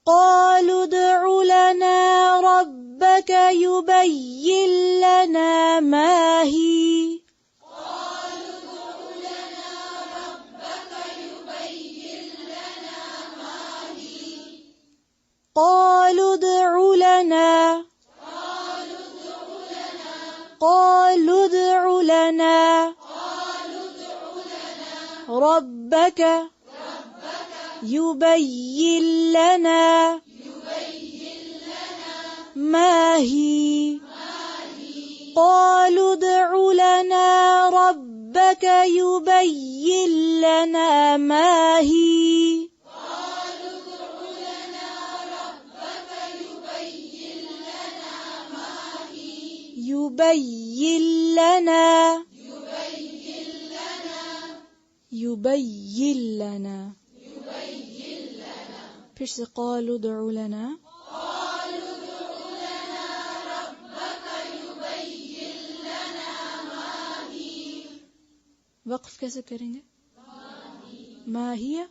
قالوا ادع لنا ربك يبين لنا ما هي قالوا ادع لنا ربك يبين لنا ما هي قالوا ادع لنا ربك يبين لنا ما هي يبين لنا پھر سے قالوا ادع لنا وقف کیسے کریں گے؟ ما هي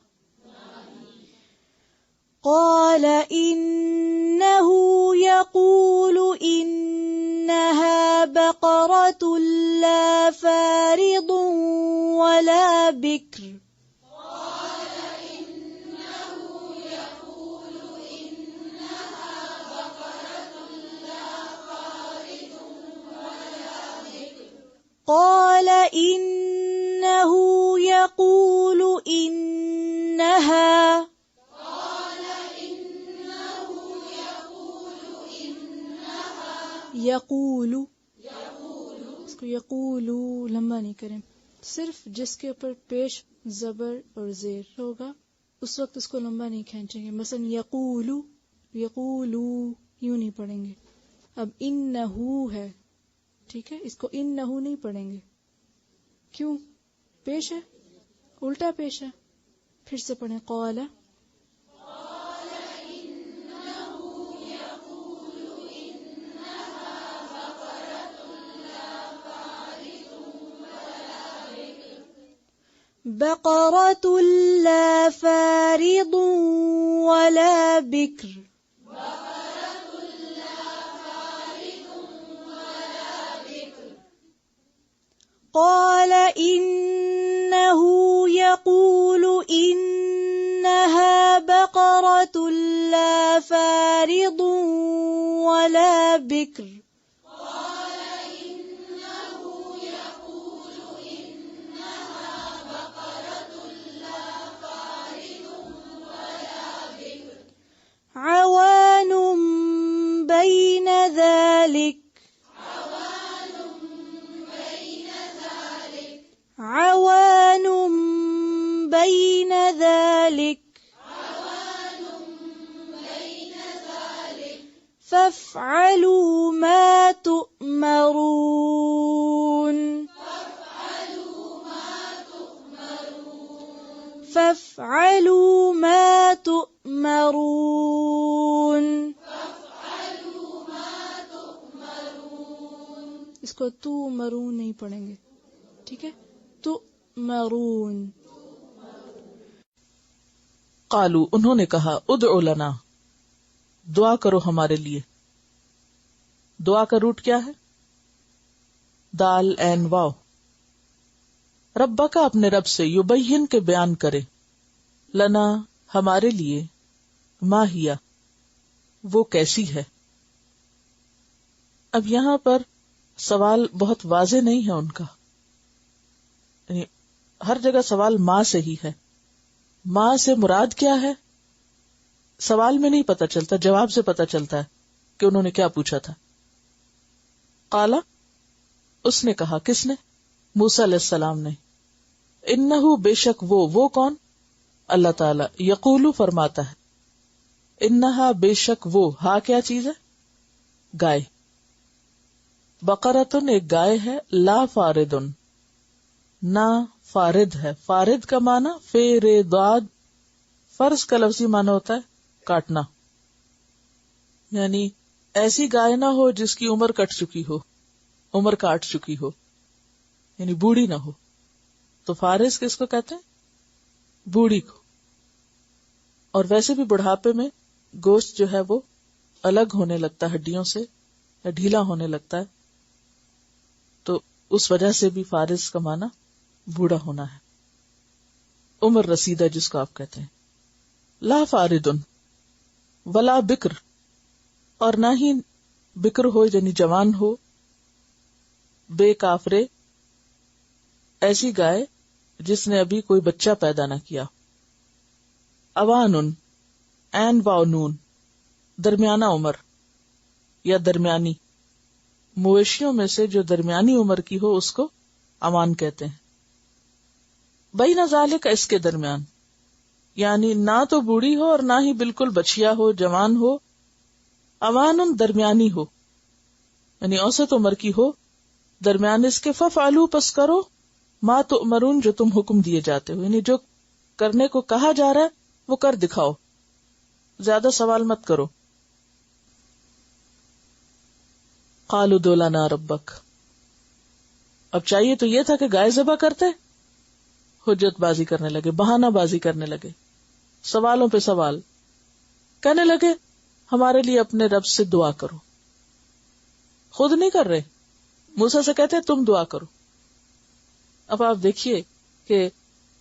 قال إنه يقول إنها بقرة لا فارض ولا بكر قال إنه يقول إنها یقول اس کو یقولو لمبا نہیں کریں، صرف جس کے اوپر پیش زبر اور زیر ہوگا اس وقت اس کو لمبا نہیں کھینچیں گے. مثلا یقولو یوں نہیں پڑھیں گے. اب انہو ہے، ٹھیک ہے، اس کو انہو نہیں پڑھیں گے. کیوں؟ پیش ہے، الٹا پیش ہے. پھر سے پڑھیں قال بقرة لا فارض ولا بكر قال إنه يقول إنها بقرة لا فارض ولا بكر عوان بين ذلك فافعلوا ما تؤمرون اس کو تو مرون نہیں پڑھیں گے، ٹھیک ہے، تو مرون. قالوا انہوں نے کہا ادعو لنا دعا کرو ہمارے لیے. دعا کا روٹ کیا ہے؟ دال عین واو. ربا کا اپنے رب سے، یبین کے بیان کرے، لنا ہمارے لیے، ما ہیا وہ کیسی ہے. اب یہاں پر سوال بہت واضح نہیں ہے ان کا، یعنی ہر جگہ سوال ماں سے ہی ہے. ماں سے مراد کیا ہے سوال میں نہیں پتا چلتا، جواب سے پتا چلتا ہے کہ انہوں نے کیا پوچھا تھا. قالا اس نے کہا، کس نے؟ موسیٰ علیہ السلام نے. انہو بے شک وہ کون؟ اللہ تعالی. یقولو فرماتا ہے، انہا بے شک وہ، ہاں کیا چیز ہے؟ گائے. بقرتن ایک گائے ہے، لا فاردن نہ فارد ہے. فارد کا معنی فیرداد، فرض کا لفظی معنی ہوتا ہے کاٹنا، یعنی ایسی گائے نہ ہو جس کی عمر کٹ چکی ہو، عمر کاٹ چکی ہو، یعنی بوڑھی نہ ہو. تو فارس کس کو کہتے ہیں؟ بوڑھی کو. اور ویسے بھی بڑھاپے میں گوشت جو ہے وہ الگ ہونے لگتا ہے ہڈیوں سے یا ڈھیلا ہونے لگتا ہے، تو اس وجہ سے بھی فارس کا معنی بوڑھا ہونا ہے. عمر رسیدہ جس کو آپ کہتے ہیں. لا فاردن ولا بکر، اور نہ ہی بکر ہو یعنی جوان ہو، بے کافرے، ایسی گائے جس نے ابھی کوئی بچہ پیدا نہ کیا. اوانن عین واو نون، درمیانہ عمر یا درمیانی، مویشیوں میں سے جو درمیانی عمر کی ہو اس کو اوان کہتے ہیں. بین ذالک، اس کے درمیان، یعنی نہ تو بوڑھی ہو اور نہ ہی بالکل بچیا ہو، جوان ہو. اوانن درمیانی ہو یعنی اوسط عمر کی ہو، درمیان اس کے. ففعلوا، پس کرو، ما تؤمرون، جو تم حکم دیے جاتے ہو، یعنی جو کرنے کو کہا جا رہا ہے وہ کر دکھاؤ، زیادہ سوال مت کرو. قالوا ادع لنا ربک، اب چاہیے تو یہ تھا کہ گائے ذبح کرتے، حجت بازی کرنے لگے، بہانہ بازی کرنے لگے، سوالوں پہ سوال کہنے لگے ہمارے لیے اپنے رب سے دعا کرو. خود نہیں کر رہے، موسیٰ سے کہتے تم دعا کرو. اب آپ دیکھیے کہ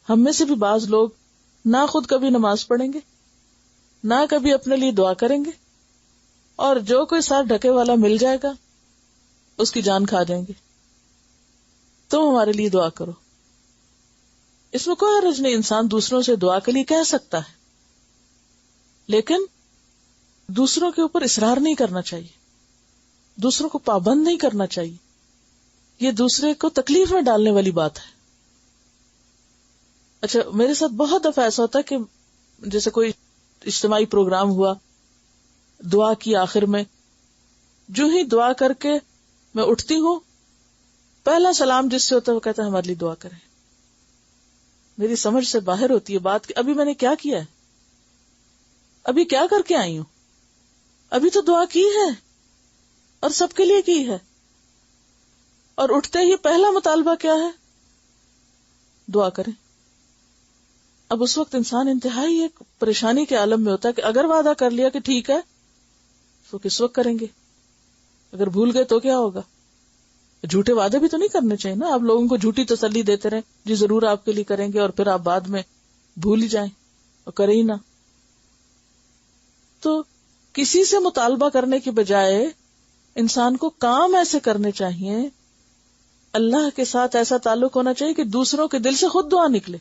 ہم میں سے بھی بعض لوگ نہ خود کبھی نماز پڑھیں گے، نہ کبھی اپنے لیے دعا کریں گے، اور جو کوئی سر ڈھکے والا مل جائے گا اس کی جان کھا جائیں گے. تم ہمارے لیے دعا کرو. اس میں کوئی حرج نہیں، انسان دوسروں سے دعا کے لیے کہہ سکتا ہے، لیکن دوسروں کے اوپر اصرار نہیں کرنا چاہیے، دوسروں کو پابند نہیں کرنا چاہیے. یہ دوسرے کو تکلیف میں ڈالنے والی بات ہے. اچھا، میرے ساتھ بہت دفعہ ایسا ہوتا ہے کہ جیسے کوئی اجتماعی پروگرام ہوا، دعا کی آخر میں، جو ہی دعا کر کے میں اٹھتی ہوں، پہلا سلام جس سے ہوتا ہے وہ کہتا ہے ہمارے لیے دعا کریں. میری سمجھ سے باہر ہوتی ہے بات کہ ابھی میں نے کیا کیا ہے، ابھی کیا کر کے آئی ہوں، ابھی تو دعا کی ہے اور سب کے لیے کی ہے، اور اٹھتے ہی پہلا مطالبہ کیا ہے؟ دعا کریں. اب اس وقت انسان انتہائی ایک پریشانی کے عالم میں ہوتا ہے کہ اگر وعدہ کر لیا کہ ٹھیک ہے تو کس وقت کریں گے، اگر بھول گئے تو کیا ہوگا. جھوٹے وعدے بھی تو نہیں کرنے چاہیے نا، آپ لوگوں کو جھوٹی تسلی دیتے رہیں جی ضرور آپ کے لیے کریں گے، اور پھر آپ بعد میں بھول ہی جائیں اور کریں ہی نہ. تو کسی سے مطالبہ کرنے کی بجائے انسان کو کام ایسے کرنے چاہیے، اللہ کے ساتھ ایسا تعلق ہونا چاہیے کہ دوسروں کے دل سے خود دعا نکلے.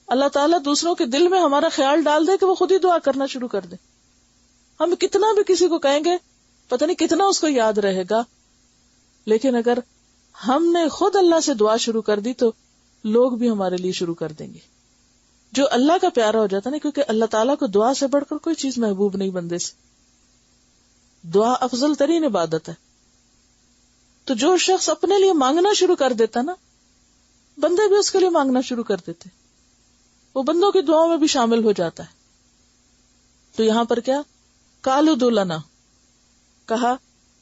اللہ تعالیٰ دوسروں کے دل میں ہمارا خیال ڈال دے کہ وہ خود ہی دعا کرنا شروع کر دے. ہم کتنا بھی کسی کو کہیں گے پتہ نہیں کتنا اس کو یاد رہے گا، لیکن اگر ہم نے خود اللہ سے دعا شروع کر دی تو لوگ بھی ہمارے لیے شروع کر دیں گے. جو اللہ کا پیارا ہو جاتا نا، کیونکہ اللہ تعالیٰ کو دعا سے بڑھ کر کوئی چیز محبوب نہیں بندے سے. دعا افضل ترین عبادت ہے. تو جو شخص اپنے لیے مانگنا شروع کر دیتا نا، بندے بھی اس کے لیے مانگنا شروع کر دیتے، وہ بندوں کی دعاؤں میں بھی شامل ہو جاتا ہے. تو یہاں پر کیا قالوا ادع لنا، کہا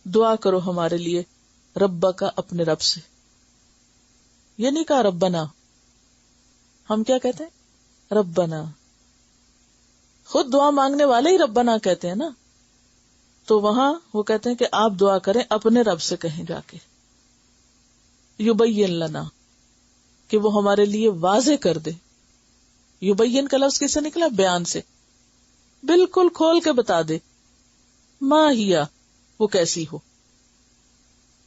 دعا کرو ہمارے لیے، ربا کا، اپنے رب سے. یہ نہیں کہا ربنا، ہم کیا کہتے ہیں ربنا. خود دعا مانگنے والے ہی ربنا کہتے ہیں نا، تو وہاں وہ کہتے ہیں کہ آپ دعا کریں، اپنے رب سے کہیں جا کے، یبین لنا، کہ وہ ہمارے لیے واضح کر دے. یبین کا لفظ کس سے نکلا؟ بیان سے، بالکل کھول کے بتا دے. ما ہیا، وہ کیسی ہو.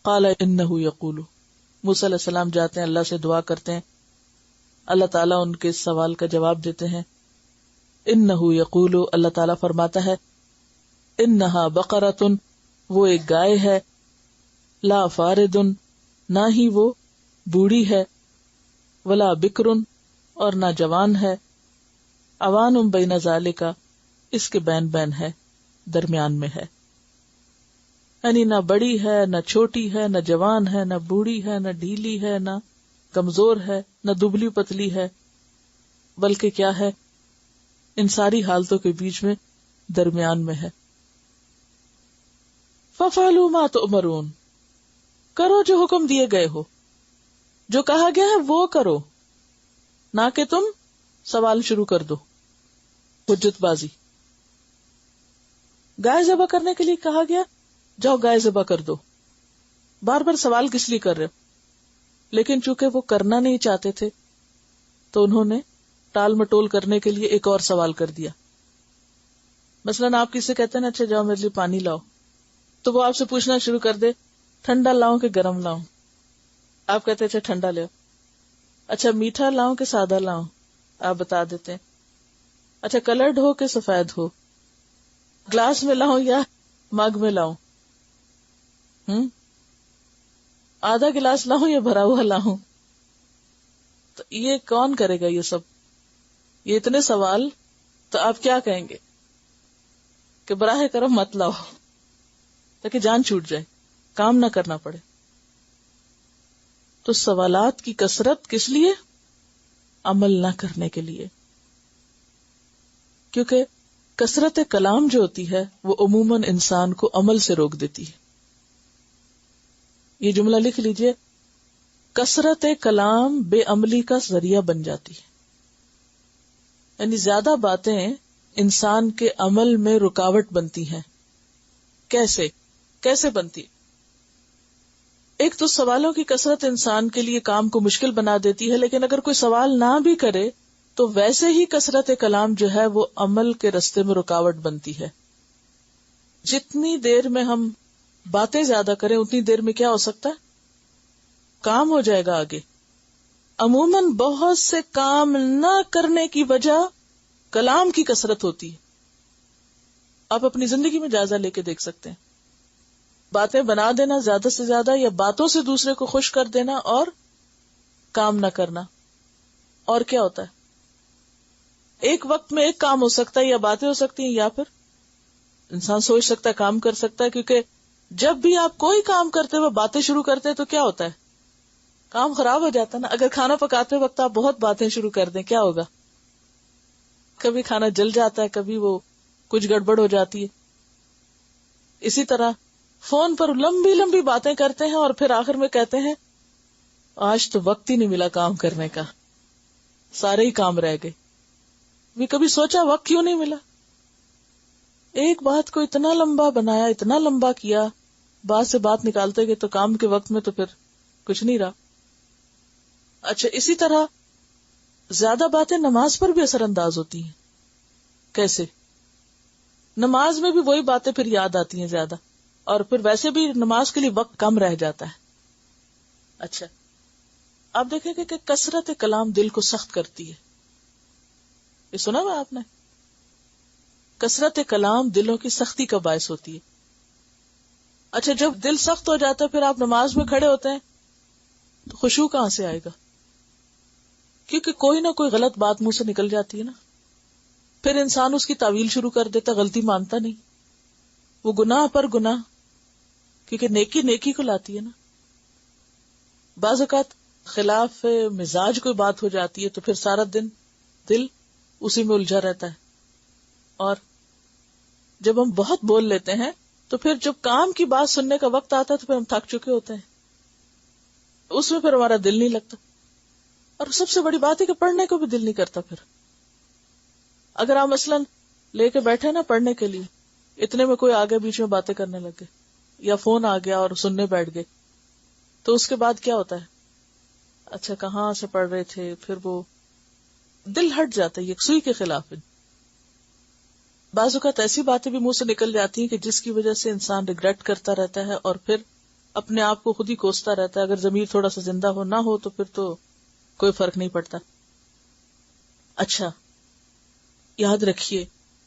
قال انہ یقول، موسیٰ علیہ السلام جاتے ہیں اللہ سے دعا کرتے ہیں، اللہ تعالیٰ ان کے سوال کا جواب دیتے ہیں. انہ یقول، اللہ تعالیٰ فرماتا ہے انہا بقرۃ، وہ ایک گائے ہے، لا فارد، نہ ہی وہ بوڑھی ہے، ولا بکر، اور نہ جوان ہے، اوان بین ذالک، اس کے بین بین ہے، درمیان میں ہے. یعنی نہ بڑی ہے، نہ چھوٹی ہے، نہ جوان ہے، نہ بوڑھی ہے، نہ ڈھیلی ہے، نہ کمزور ہے، نہ دبلی پتلی ہے، بلکہ کیا ہے، ان ساری حالتوں کے بیچ میں درمیان میں ہے. فَفْعَلُوا مَا تُؤْمَرُونَ، کرو جو حکم دیے گئے ہو، جو کہا گیا ہے وہ کرو، نہ کہ تم سوال شروع کر دو، حجت بازی. گائے ذبح کرنے کے لیے کہا گیا جاؤ گائے ذبح کر دو. بار بار سوال کس لیے کر رہے ہو؟ لیکن چونکہ وہ کرنا نہیں چاہتے تھے تو انہوں نے ٹال مٹول کرنے کے لیے ایک اور سوال کر دیا. مثلاً آپ کسی سے کہتے ہیں نا اچھا جاؤ میرے لیے پانی لاؤ، تو وہ آپ سے پوچھنا شروع کر دے ٹھنڈا لاؤں کہ گرم لاؤں. آپ کہتے اچھا ٹھنڈا لے. اچھا میٹھا لاؤں کہ سادہ لاؤں، آپ بتا دیتے ہیں. اچھا کلرڈ ہو کہ سفید ہو، گلاس میں لاؤں یا مگ میں لاؤں، آدھا گلاس لاؤں یا بھرا ہوا لاؤں. تو یہ کون کرے گا یہ سب؟ یہ اتنے سوال. تو آپ کیا کہیں گے کہ براہ کرم مت لاؤ تاکہ جان چھوٹ جائے، کام نہ کرنا پڑے. تو سوالات کی کثرت کس لیے؟ عمل نہ کرنے کے لیے. کیونکہ کثرت کلام جو ہوتی ہے وہ عموماً انسان کو عمل سے روک دیتی ہے. یہ جملہ لکھ لیجئے، کثرت کلام بے عملی کا ذریعہ بن جاتی ہے. یعنی زیادہ باتیں انسان کے عمل میں رکاوٹ بنتی ہیں. کیسے بنتی؟ ایک تو سوالوں کی کثرت انسان کے لیے کام کو مشکل بنا دیتی ہے، لیکن اگر کوئی سوال نہ بھی کرے تو ویسے ہی کثرت کلام جو ہے وہ عمل کے رستے میں رکاوٹ بنتی ہے. جتنی دیر میں ہم باتیں زیادہ کریں اتنی دیر میں کیا ہو سکتا ہے؟ کام ہو جائے گا آگے. عموماً بہت سے کام نہ کرنے کی وجہ کلام کی کثرت ہوتی ہے. آپ اپنی زندگی میں جائزہ لے کے دیکھ سکتے ہیں. باتیں بنا دینا زیادہ سے زیادہ، یا باتوں سے دوسرے کو خوش کر دینا اور کام نہ کرنا. اور کیا ہوتا ہے؟ ایک وقت میں ایک کام ہو سکتا ہے، یا باتیں ہو سکتی ہیں، یا پھر انسان سوچ سکتا ہے، کام کر سکتا ہے. کیونکہ جب بھی آپ کوئی کام کرتے ہوئے باتیں شروع کرتے ہیں تو کیا ہوتا ہے؟ کام خراب ہو جاتا ہے نا. اگر کھانا پکاتے وقت آپ بہت باتیں شروع کر دیں کیا ہوگا؟ کبھی کھانا جل جاتا ہے، کبھی وہ کچھ گڑبڑ ہو جاتی ہے. اسی طرح فون پر لمبی لمبی باتیں کرتے ہیں اور پھر آخر میں کہتے ہیں آج تو وقت ہی نہیں ملا کام کرنے کا، سارے ہی کام رہ گئے. بھی کبھی سوچا وقت کیوں نہیں ملا؟ ایک بات کو اتنا لمبا بنایا، اتنا لمبا کیا، بات سے بات نکالتے گئے تو کام کے وقت میں تو پھر کچھ نہیں رہا. اچھا اسی طرح زیادہ باتیں نماز پر بھی اثر انداز ہوتی ہیں. کیسے؟ نماز میں بھی وہی باتیں پھر یاد آتی ہیں زیادہ، اور پھر ویسے بھی نماز کے لیے وقت کم رہ جاتا ہے. اچھا آپ دیکھیں گے کہ کثرت کلام دل کو سخت کرتی ہے. یہ سنا ہوا آپ نے؟ کثرت کلام دلوں کی سختی کا باعث ہوتی ہے. اچھا جب دل سخت ہو جاتا ہے پھر آپ نماز میں کھڑے ہوتے ہیں تو خشوع کہاں سے آئے گا؟ کیونکہ کوئی نہ کوئی غلط بات منہ سے نکل جاتی ہے نا. پھر انسان اس کی تعویل شروع کر دیتا، غلطی مانتا نہیں، وہ گناہ پر گناہ، کیونکہ نیکی نیکی کو لاتی ہے نا. بعض اوقات خلاف مزاج کوئی بات ہو جاتی ہے تو پھر سارا دن دل اسی میں الجھا رہتا ہے. اور جب ہم بہت بول لیتے ہیں تو پھر جب کام کی بات سننے کا وقت آتا ہے تو پھر ہم تھک چکے ہوتے ہیں، اس میں پھر ہمارا دل نہیں لگتا. اور سب سے بڑی بات ہے کہ پڑھنے کو بھی دل نہیں کرتا. پھر اگر آپ مثلاً لے کے بیٹھے نا پڑھنے کے لیے، اتنے میں کوئی آگے بیچ میں باتیں کرنے لگے یا فون آ گیا اور سننے بیٹھ گئے، تو اس کے بعد کیا ہوتا ہے؟ اچھا کہاں سے پڑھ رہے تھے، پھر وہ دل ہٹ جاتا ہے. یہ سوئی کے خلاف ہے. بعض اوقات ایسی باتیں بھی منہ سے نکل جاتی ہیں کہ جس کی وجہ سے انسان ریگریٹ کرتا رہتا ہے اور پھر اپنے آپ کو خود ہی کوستا رہتا ہے. اگر ضمیر تھوڑا سا زندہ ہو نہ ہو تو پھر تو کوئی فرق نہیں پڑتا. اچھا یاد رکھیے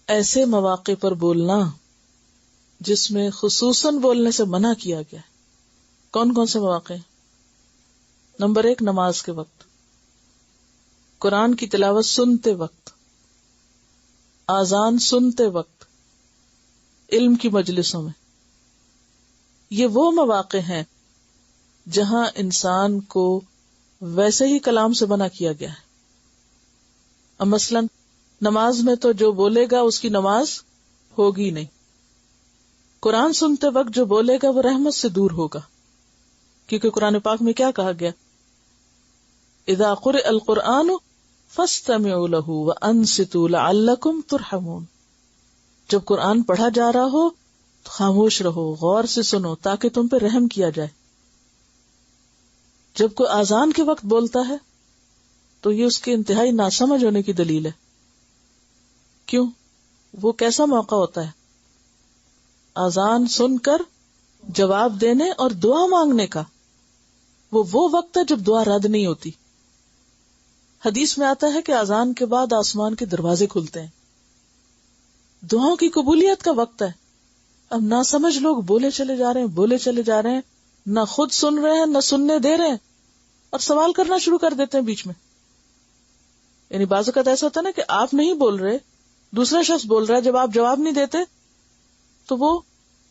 ایسے مواقع پر بولنا جس میں خصوصاً بولنے سے منع کیا گیا ہے. کون کون سے مواقع؟ نمبر 1 نماز کے وقت، قرآن کی تلاوت سنتے وقت، آذان سنتے وقت، علم کی مجلسوں میں. یہ وہ مواقع ہیں جہاں انسان کو ویسے ہی کلام سے منع کیا گیا ہے. اب مثلاً نماز میں تو جو بولے گا اس کی نماز ہوگی نہیں. قرآن سنتے وقت جو بولے گا وہ رحمت سے دور ہوگا، کیونکہ قرآن پاک میں کیا کہا گیا؟ اذا قرئ القرآن فاستمعوا له وانصتوا لعلکم ترحمون. جب قرآن پڑھا جا رہا ہو تو خاموش رہو، غور سے سنو تاکہ تم پہ رحم کیا جائے. جب کوئی اذان کے وقت بولتا ہے تو یہ اس کے انتہائی ناسمجھ ہونے کی دلیل ہے. کیوں؟ وہ کیسا موقع ہوتا ہے اذان سن کر جواب دینے اور دعا مانگنے کا. وہ وقت ہے جب دعا رد نہیں ہوتی. حدیث میں آتا ہے کہ اذان کے بعد آسمان کے دروازے کھلتے ہیں. دعاؤں کی قبولیت کا وقت ہے. اب نہ سمجھ لوگ بولے چلے جا رہے ہیں، نہ خود سن رہے ہیں نہ سننے دے رہے ہیں، اور سوال کرنا شروع کر دیتے ہیں بیچ میں. یعنی بعض اوقات ایسا ہوتا ہے نا کہ آپ نہیں بول رہے، دوسرا شخص بول رہا ہے، جب آپ جواب نہیں دیتے تو وہ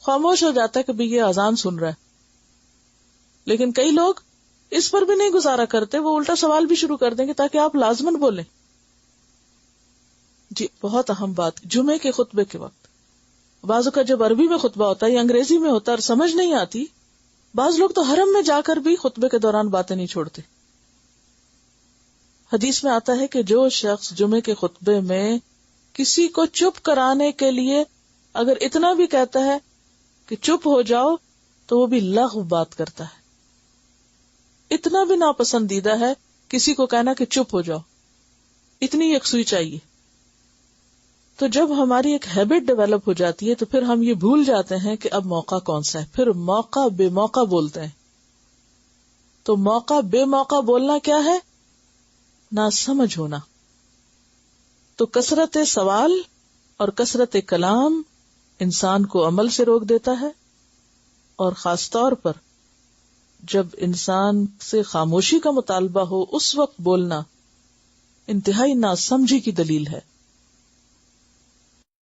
خاموش ہو جاتا ہے کہ یہ اذان سن رہا ہے. لیکن کئی لوگ اس پر بھی نہیں گزارا کرتے، وہ الٹا سوال بھی شروع کر دیں گے تاکہ آپ لازمن بولیں. جی بہت اہم بات، جمعے کے خطبے کے وقت بعض اوقات جب عربی میں خطبہ ہوتا ہے یا انگریزی میں ہوتا ہے اور سمجھ نہیں آتی، بعض لوگ تو حرم میں جا کر بھی خطبے کے دوران باتیں نہیں چھوڑتے. حدیث میں آتا ہے کہ جو شخص جمعے کے خطبے میں کسی کو چپ کرانے کے لیے اگر اتنا بھی کہتا ہے کہ چپ ہو جاؤ تو وہ بھی لغو بات کرتا ہے. اتنا بھی ناپسندیدہ ہے کسی کو کہنا کہ چپ ہو جاؤ، اتنی یکسوئی چاہیے. تو جب ہماری ایک ہیبٹ ڈیولپ ہو جاتی ہے تو پھر ہم یہ بھول جاتے ہیں کہ اب موقع کون سا ہے، پھر موقع بے موقع بولتے ہیں. تو موقع بے موقع بولنا کیا ہے؟ نہ سمجھ ہونا. تو کثرت سوال اور کثرت کلام انسان کو عمل سے روک دیتا ہے، اور خاص طور پر جب انسان سے خاموشی کا مطالبہ ہو اس وقت بولنا انتہائی ناسمجھی کی دلیل ہے.